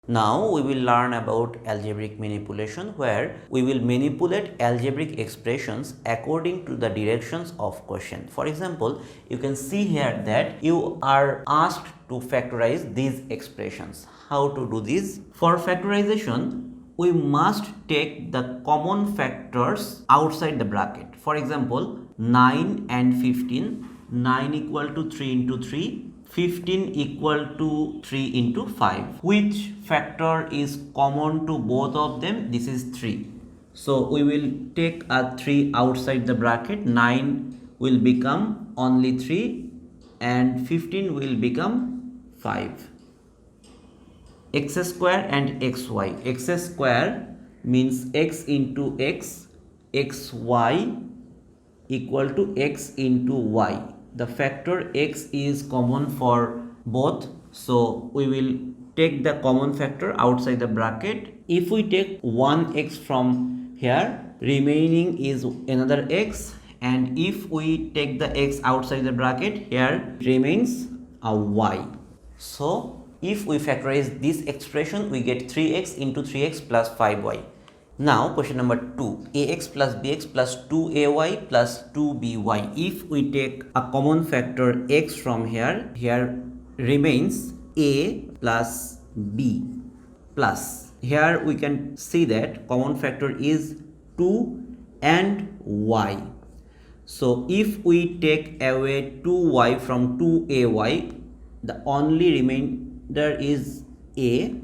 Now we will learn about algebraic manipulation, where we will manipulate algebraic expressions according to the directions of question. For example, you can see here that you are asked to factorize these expressions. How to do this? For factorization, we must take the common factors outside the bracket. For example, 9 and 15, 9 equal to 3 into 3, 15 equal to 3 into 5. Which factor is common to both of them? This is 3. So we will take a 3 outside the bracket. 9 will become only 3 and 15 will become 5. X square and xy. X square means x into x, xy equal to x into y. The factor x is common for both, so we will take the common factor outside the bracket. If we take 1x from here, remaining is another x, and if we take the x outside the bracket, here remains a y. So if we factorize this expression, we get 3x into 3x plus 5y. Now question number 2, ax plus bx plus 2ay plus 2by. If we take a common factor x from here, here remains a plus b plus. Here we can see that common factor is 2 and y. So if we take away 2y from 2ay, the only remainder is a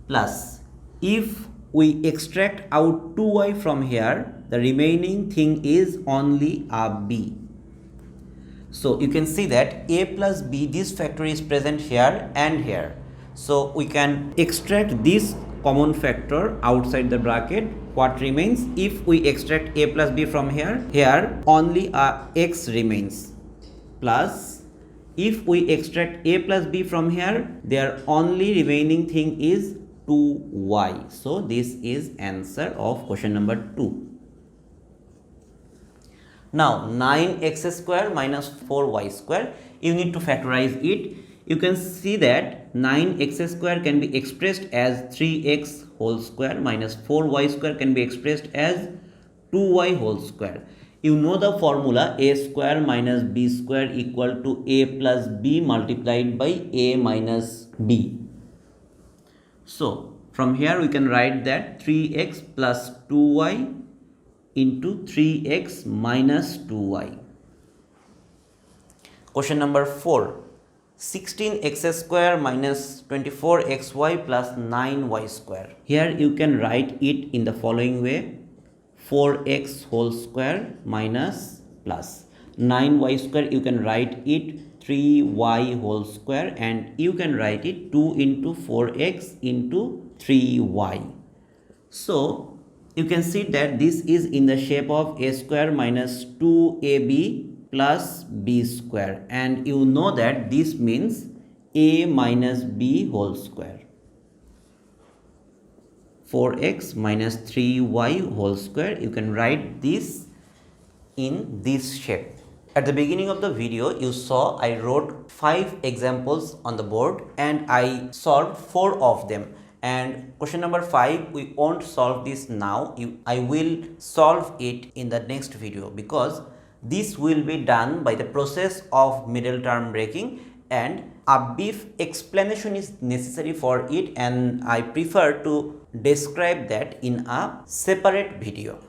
plus. If we extract out 2y from here, the remaining thing is only a b. So you can see that a plus b, this factor is present here and here. So we can extract this common factor outside the bracket. What remains? If we extract a plus b from here, here only a x remains, plus if we extract a plus b from here, their only remaining thing is 2y. So this is answer of question number 2. Now 9x square minus 4y square, you need to factorize it. You can see that 9x square can be expressed as 3x whole square minus 4y square can be expressed as 2y whole square. You know the formula, a square minus b square equal to a plus b multiplied by a minus b. So from here we can write that 3x plus 2y into 3x minus 2y. Question number 4, 16x square minus 24xy plus 9y square. Here you can write it in the following way, 4x whole square minus plus 9y square, you can write it 3y whole square, and you can write it 2 into 4x into 3y. So you can see that this is in the shape of a square minus 2ab plus b square, and you know that this means a minus b whole square. 4x minus 3y whole square, you can write this in this shape. At the beginning of the video, you saw I wrote 5 examples on the board and I solved 4 of them. And question number 5, we won't solve this now. I will solve it in the next video, because this will be done by the process of middle term breaking, and a brief explanation is necessary for it, and I prefer to describe that in a separate video.